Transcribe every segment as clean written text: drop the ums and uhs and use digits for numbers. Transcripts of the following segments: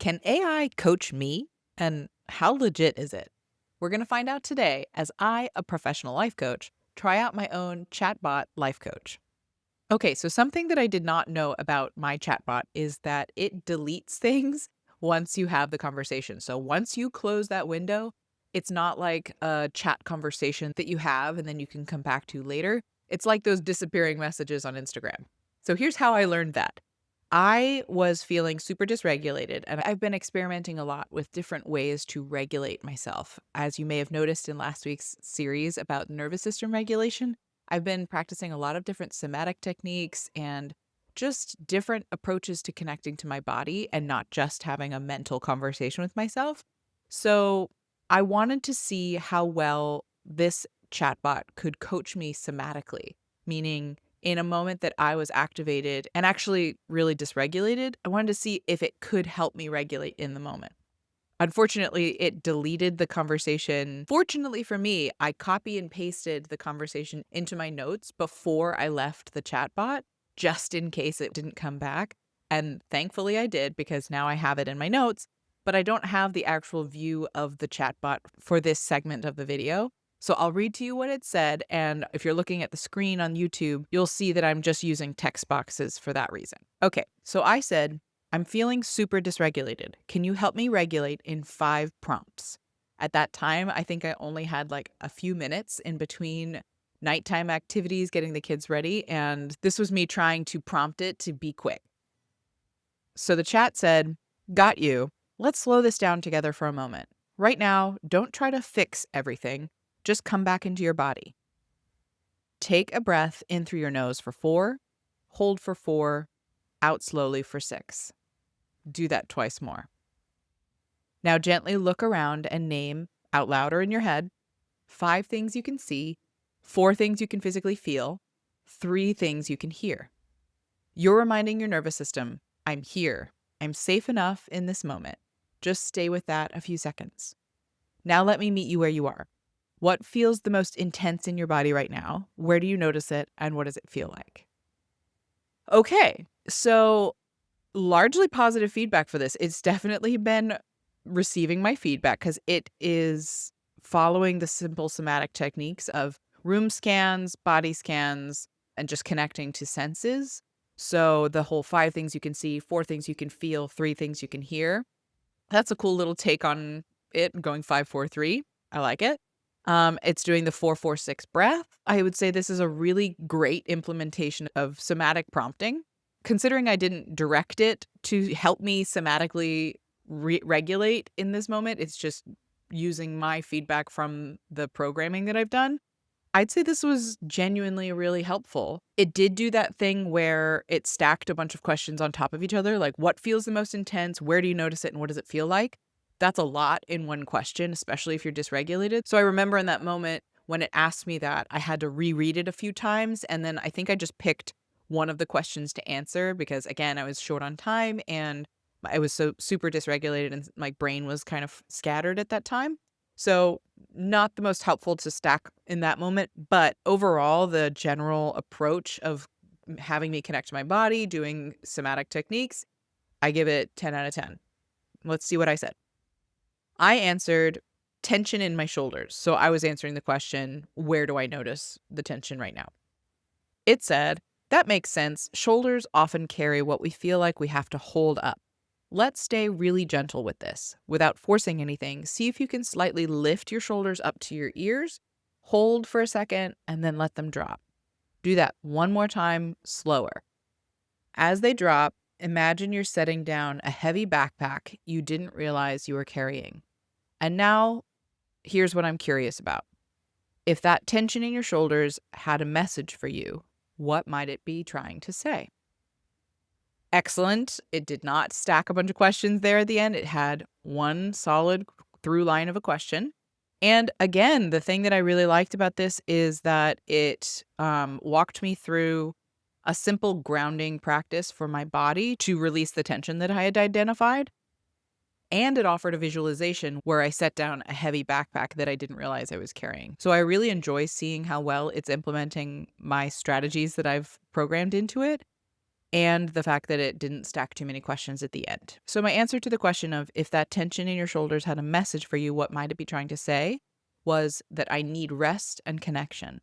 Can AI coach me? And how legit is it? We're going to find out today as I, a professional life coach, try out my own chatbot life coach. Okay, so something that I did not know about my chatbot is that it deletes things once you have the conversation. So once you close that window, it's not like a chat conversation that you have and then you can come back to later. It's like those disappearing messages on Instagram. So here's how I learned that. I was feeling super dysregulated, and I've been experimenting a lot with different ways to regulate myself. As you may have noticed in last week's series about nervous system regulation, I've been practicing a lot of different somatic techniques and just different approaches to connecting to my body and not just having a mental conversation with myself. So I wanted to see how well this chatbot could coach me somatically, meaning in a moment that I was activated and actually really dysregulated, I wanted to see if it could help me regulate in the moment. Unfortunately, it deleted the conversation. Fortunately for me, I copy and pasted the conversation into my notes before I left the chatbot, just in case it didn't come back. And thankfully I did because now I have it in my notes, but I don't have the actual view of the chatbot for this segment of the video. So I'll read to you what it said. And if you're looking at the screen on YouTube, you'll see that I'm just using text boxes for that reason. Okay, so I said, I'm feeling super dysregulated. Can you help me regulate in 5 prompts? At that time, I think I only had like a few minutes in between nighttime activities, getting the kids ready, and this was me trying to prompt it to be quick. So the chat said, "Got you. Let's slow this down together for a moment. Right now, don't try to fix everything. Just come back into your body. Take a breath in through your nose for 4, hold for 4, out slowly for 6. Do that twice more. Now gently look around and name, out loud or in your head, 5 things you can see, 4 things you can physically feel, 3 things you can hear. You're reminding your nervous system, I'm here. I'm safe enough in this moment. Just stay with that a few seconds. Now let me meet you where you are. What feels the most intense in your body right now? Where do you notice it and what does it feel like?" Okay, so largely positive feedback for this. It's definitely been receiving my feedback because it is following the simple somatic techniques of room scans, body scans, and just connecting to senses. So the whole 5 things you can see, 4 things you can feel, 3 things you can hear. That's a cool little take on it, going 5, 4, 3. I like it. It's doing the 4, 4, 6 breath. I would say this is a really great implementation of somatic prompting. Considering I didn't direct it to help me somatically regulate in this moment, it's just using my feedback from the programming that I've done. I'd say this was genuinely really helpful. It did do that thing where it stacked a bunch of questions on top of each other, like what feels the most intense, where do you notice it, and what does it feel like? That's a lot in one question, especially if you're dysregulated. So I remember in that moment when it asked me that, I had to reread it a few times, and then I think I just picked one of the questions to answer because, again, I was short on time and I was so super dysregulated and my brain was kind of scattered at that time. So not the most helpful to stack in that moment, but overall, the general approach of having me connect to my body, doing somatic techniques, I give it 10 out of 10. Let's see what I said. I answered tension in my shoulders. So I was answering the question, where do I notice the tension right now? It said, that makes sense. Shoulders often carry what we feel like we have to hold up. Let's stay really gentle with this. Without forcing anything, see if you can slightly lift your shoulders up to your ears, hold for a second, and then let them drop. Do that one more time, slower. As they drop, imagine you're setting down a heavy backpack you didn't realize you were carrying. And now, here's what I'm curious about. If that tension in your shoulders had a message for you, what might it be trying to say? Excellent. It did not stack a bunch of questions there at the end. It had one solid through line of a question. And again, the thing that I really liked about this is that it walked me through a simple grounding practice for my body to release the tension that I had identified. And it offered a visualization where I set down a heavy backpack that I didn't realize I was carrying. So I really enjoy seeing how well it's implementing my strategies that I've programmed into it. and the fact that it didn't stack too many questions at the end. So my answer to the question of if that tension in your shoulders had a message for you, what might it be trying to say, was that I need rest and connection.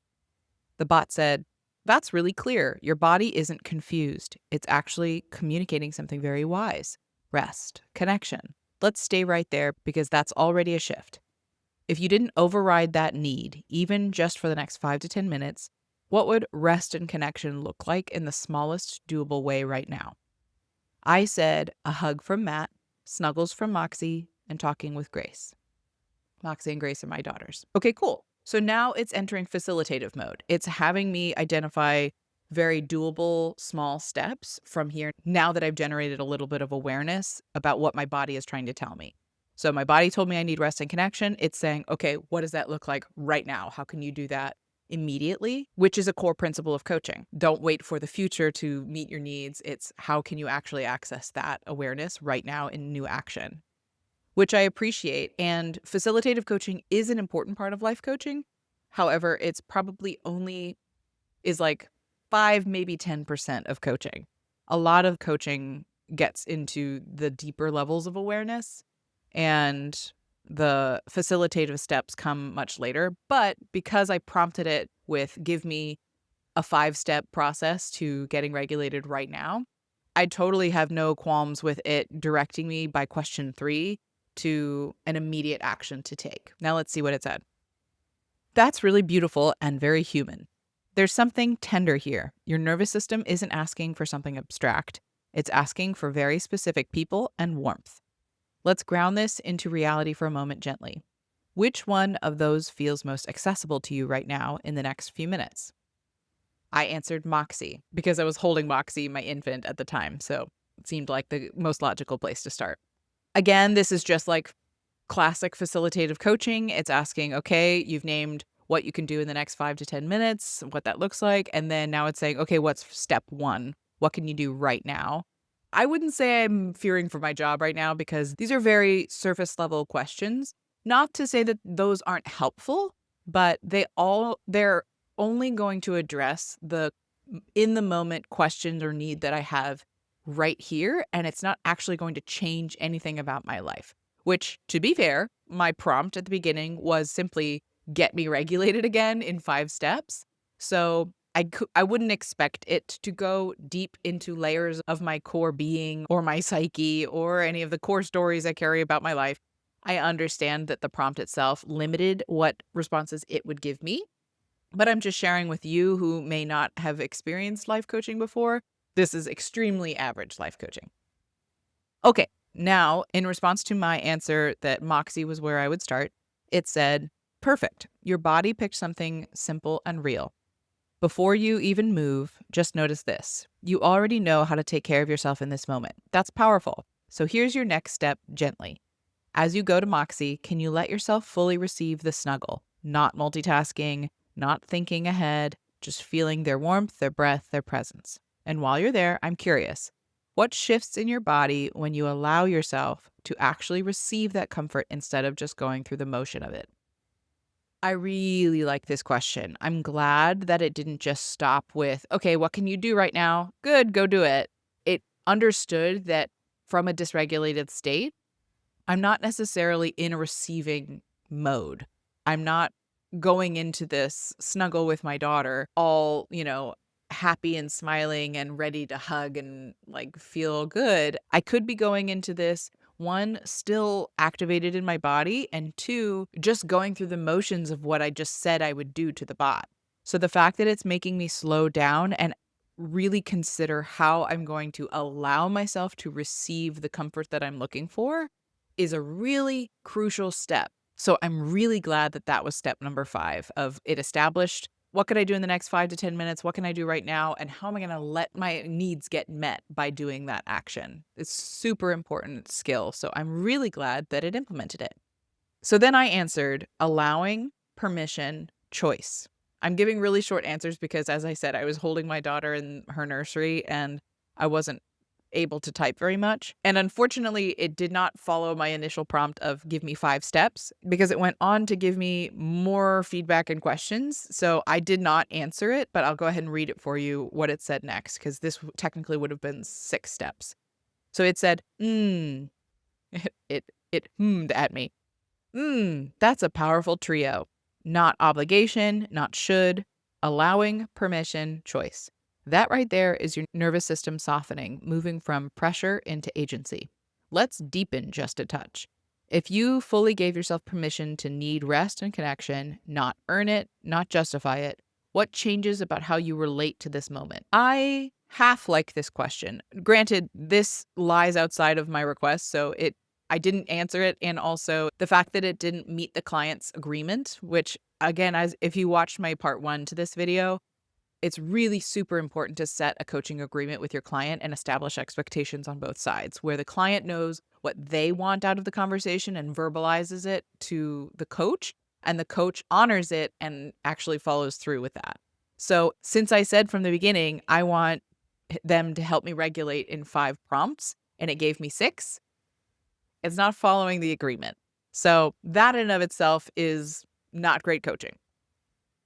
The bot said, "That's really clear. Your body isn't confused. It's actually communicating something very wise. Rest, connection. Let's stay right there because that's already a shift. If you didn't override that need, even just for the next 5 to 10 minutes, what would rest and connection look like in the smallest doable way right now?" I said a hug from Matt, snuggles from Moxie, and talking with Grace. Moxie and Grace are my daughters. Okay, cool. So now it's entering facilitative mode. It's having me identify very doable small steps from here now that I've generated a little bit of awareness about what my body is trying to tell me. So my body told me I need rest and connection. It's saying, okay, what does that look like right now? How can you do that immediately? Which is a core principle of coaching. Don't wait for the future to meet your needs. It's how can you actually access that awareness right now in new action, which I appreciate. And facilitative coaching is an important part of life coaching. However, it's probably only is like 5, maybe 10% of coaching. A lot of coaching gets into the deeper levels of awareness, and the facilitative steps come much later. But because I prompted it with give me a 5-step process to getting regulated right now, I totally have no qualms with it directing me by question 3 to an immediate action to take. Now let's see what it said. "That's really beautiful and very human. There's something tender here. Your nervous system isn't asking for something abstract. It's asking for very specific people and warmth. Let's ground this into reality for a moment gently. Which one of those feels most accessible to you right now in the next few minutes?" I answered Moxie because I was holding Moxie, my infant, at the time, so it seemed like the most logical place to start. Again, this is just like classic facilitative coaching. It's asking, okay, you've named what you can do in the next 5 to 10 minutes, what that looks like. And then now it's saying, okay, what's step 1? What can you do right now? I wouldn't say I'm fearing for my job right now because these are very surface level questions. Not to say that those aren't helpful, but they're only going to address the in the moment questions or need that I have right here. And it's not actually going to change anything about my life. Which, to be fair, my prompt at the beginning was simply get me regulated again in 5 steps. So I wouldn't expect it to go deep into layers of my core being or my psyche or any of the core stories I carry about my life. I understand that the prompt itself limited what responses it would give me, but I'm just sharing with you who may not have experienced life coaching before. This is extremely average life coaching. Okay, now in response to my answer that Moxie was where I would start, it said, "Perfect. Your body picked something simple and real. Before you even move, just notice this. You already know how to take care of yourself in this moment. That's powerful. So here's your next step gently. As you go to Moxie, can you let yourself fully receive the snuggle? Not multitasking, not thinking ahead, just feeling their warmth, their breath, their presence. And while you're there, I'm curious. What shifts in your body when you allow yourself to actually receive that comfort instead of just going through the motion of it?" I really like this question. I'm glad that it didn't just stop with, okay, what can you do right now? Good, go do it. It understood that from a dysregulated state, I'm not necessarily in a receiving mode. I'm not going into this snuggle with my daughter all, happy and smiling and ready to hug and like feel good. I could be going into this, one, still activated in my body, and two, just going through the motions of what I just said I would do to the bot. So the fact that it's making me slow down and really consider how I'm going to allow myself to receive the comfort that I'm looking for is a really crucial step. So I'm really glad that that was step number 5 of it established what could I do in the next 5 to 10 minutes? What can I do right now? And how am I going to let my needs get met by doing that action? It's super important skill. So I'm really glad that it implemented it. So then I answered allowing, permission, choice. I'm giving really short answers because, as I said, I was holding my daughter in her nursery and I wasn't able to type very much. And unfortunately, it did not follow my initial prompt of give me 5 steps because it went on to give me more feedback and questions. So I did not answer it, but I'll go ahead and read it for you what it said next, because this technically would have been 6 steps. So it said, it hummed at me. That's a powerful trio. Not obligation, not should, allowing, permission, choice. That right there is your nervous system softening, moving from pressure into agency. Let's deepen just a touch. If you fully gave yourself permission to need rest and connection, not earn it, not justify it, what changes about how you relate to this moment? I half like this question. Granted, this lies outside of my request, so I didn't answer it, and also the fact that it didn't meet the client's agreement, which again, as if you watched my part 1 to this video, it's really super important to set a coaching agreement with your client and establish expectations on both sides, where the client knows what they want out of the conversation and verbalizes it to the coach, and the coach honors it and actually follows through with that. So since I said from the beginning, I want them to help me regulate in 5 prompts, and it gave me 6, it's not following the agreement. So that in and of itself is not great coaching.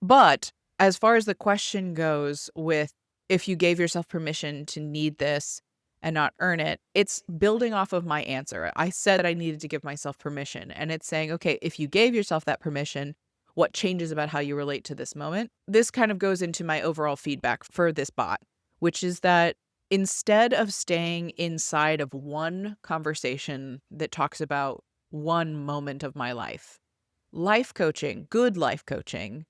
But as far as the question goes with if you gave yourself permission to need this and not earn it, it's building off of my answer. I said that I needed to give myself permission, and it's saying, okay, if you gave yourself that permission, what changes about how you relate to this moment? This kind of goes into my overall feedback for this bot, which is that instead of staying inside of one conversation that talks about one moment of my life coaching, good life coaching,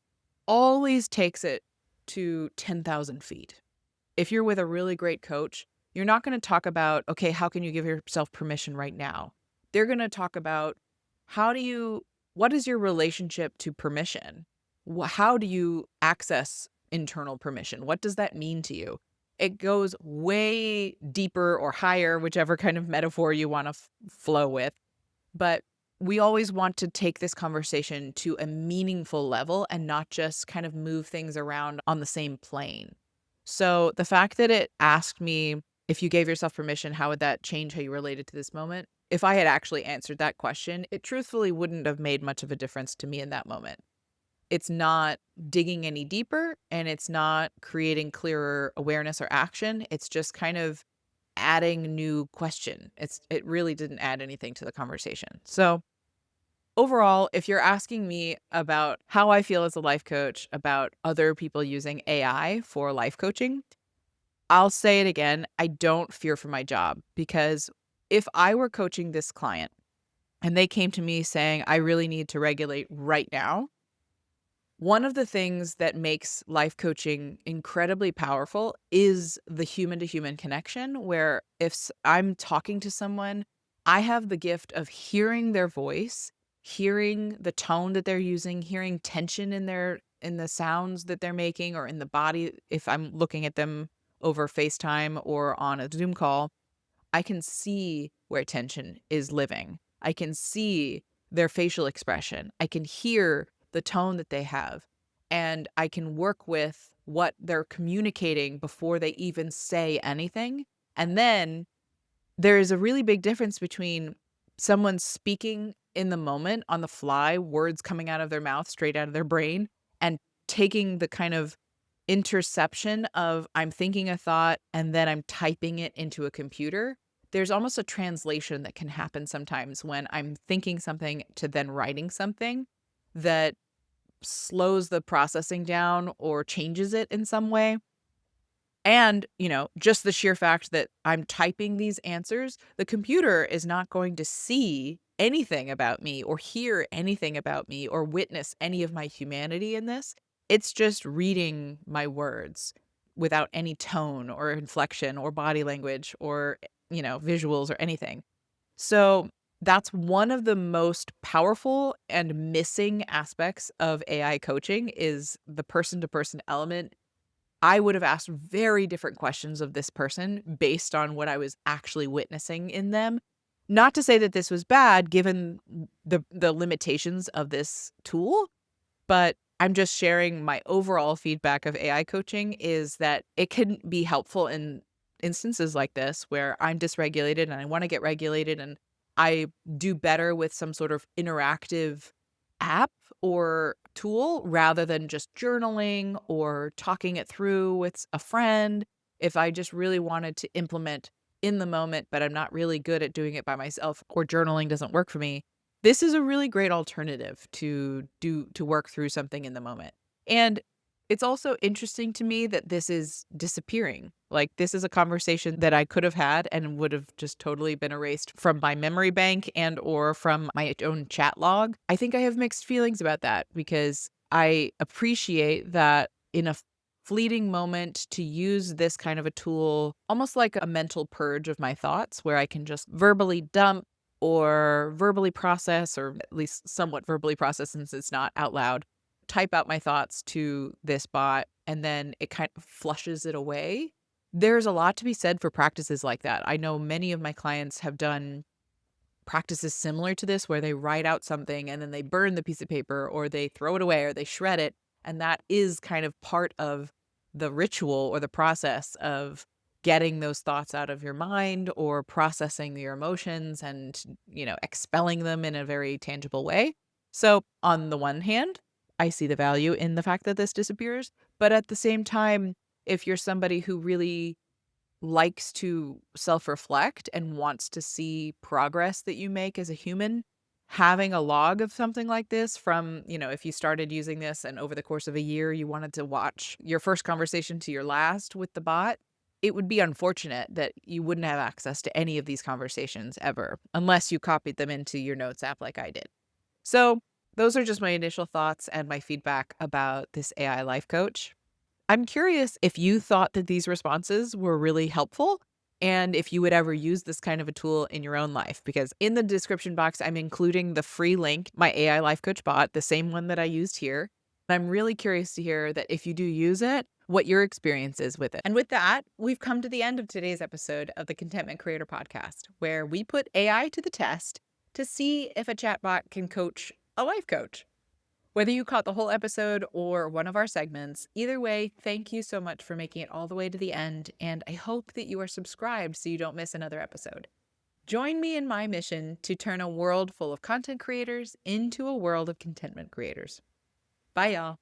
always takes it to 10,000 feet. If you're with a really great coach, you're not going to talk about, okay, how can you give yourself permission right now? They're going to talk about what is your relationship to permission? How do you access internal permission? What does that mean to you? It goes way deeper or higher, whichever kind of metaphor you want to flow with. But we always want to take this conversation to a meaningful level and not just kind of move things around on the same plane. So the fact that it asked me, if you gave yourself permission, how would that change how you related to this moment? If I had actually answered that question, it truthfully wouldn't have made much of a difference to me in that moment. It's not digging any deeper, and it's not creating clearer awareness or action. It's just kind of adding new question. It really didn't add anything to the conversation. So overall, if you're asking me about how I feel as a life coach about other people using AI for life coaching, I'll say it again. I don't fear for my job, because if I were coaching this client and they came to me saying, I really need to regulate right now, one of the things that makes life coaching incredibly powerful is the human to human connection, where if I'm talking to someone, I have the gift of hearing their voice, hearing the tone that they're using, hearing tension in the sounds that they're making or in the body if I'm looking at them over FaceTime or on a Zoom call. I can see where tension is living. I can see their facial expression. I can hear the tone that they have. And I can work with what they're communicating before they even say anything. And then there is a really big difference between someone speaking in the moment on the fly, words coming out of their mouth, straight out of their brain, and taking the kind of interception of I'm thinking a thought and then I'm typing it into a computer. There's almost a translation that can happen sometimes when I'm thinking something to then writing something that slows the processing down or changes it in some way. And, just the sheer fact that I'm typing these answers, the computer is not going to see anything about me or hear anything about me or witness any of my humanity in this. It's just reading my words without any tone or inflection or body language or, visuals or anything. So that's one of the most powerful and missing aspects of AI coaching is the person to person element. I would have asked very different questions of this person based on what I was actually witnessing in them. Not to say that this was bad given the limitations of this tool, but I'm just sharing my overall feedback of AI coaching is that it can be helpful in instances like this where I'm dysregulated and I want to get regulated, and I do better with some sort of interactive app or tool rather than just journaling or talking it through with a friend. If I just really wanted to implement in the moment, but I'm not really good at doing it by myself, or journaling doesn't work for me, this is a really great alternative to work through something in the moment. And it's also interesting to me that this is disappearing. Like, this is a conversation that I could have had and would have just totally been erased from my memory bank and or from my own chat log. I think I have mixed feelings about that because I appreciate that in a fleeting moment to use this kind of a tool, almost like a mental purge of my thoughts, where I can just verbally dump or verbally process, or at least somewhat verbally process since it's not out loud, type out my thoughts to this bot, and then it kind of flushes it away. There's a lot to be said for practices like that. I know many of my clients have done practices similar to this where they write out something and then they burn the piece of paper or they throw it away or they shred it. And that is kind of part of the ritual or the process of getting those thoughts out of your mind or processing your emotions and, expelling them in a very tangible way. So, on the one hand, I see the value in the fact that this disappears. But at the same time, if you're somebody who really likes to self-reflect and wants to see progress that you make as a human, having a log of something like this from, if you started using this and over the course of a year you wanted to watch your first conversation to your last with the bot, it would be unfortunate that you wouldn't have access to any of these conversations ever unless you copied them into your notes app like I did. So, those are just my initial thoughts and my feedback about this AI life coach. I'm curious if you thought that these responses were really helpful and if you would ever use this kind of a tool in your own life. Because in the description box, I'm including the free link, my AI life coach bot, the same one that I used here. And I'm really curious to hear that if you do use it, what your experience is with it. And with that, we've come to the end of today's episode of the Contentment Creator Podcast, where we put AI to the test to see if a chatbot can coach a life coach. Whether you caught the whole episode or one of our segments, either way, thank you so much for making it all the way to the end, and I hope that you are subscribed so you don't miss another episode. Join me in my mission to turn a world full of content creators into a world of contentment creators. Bye, y'all.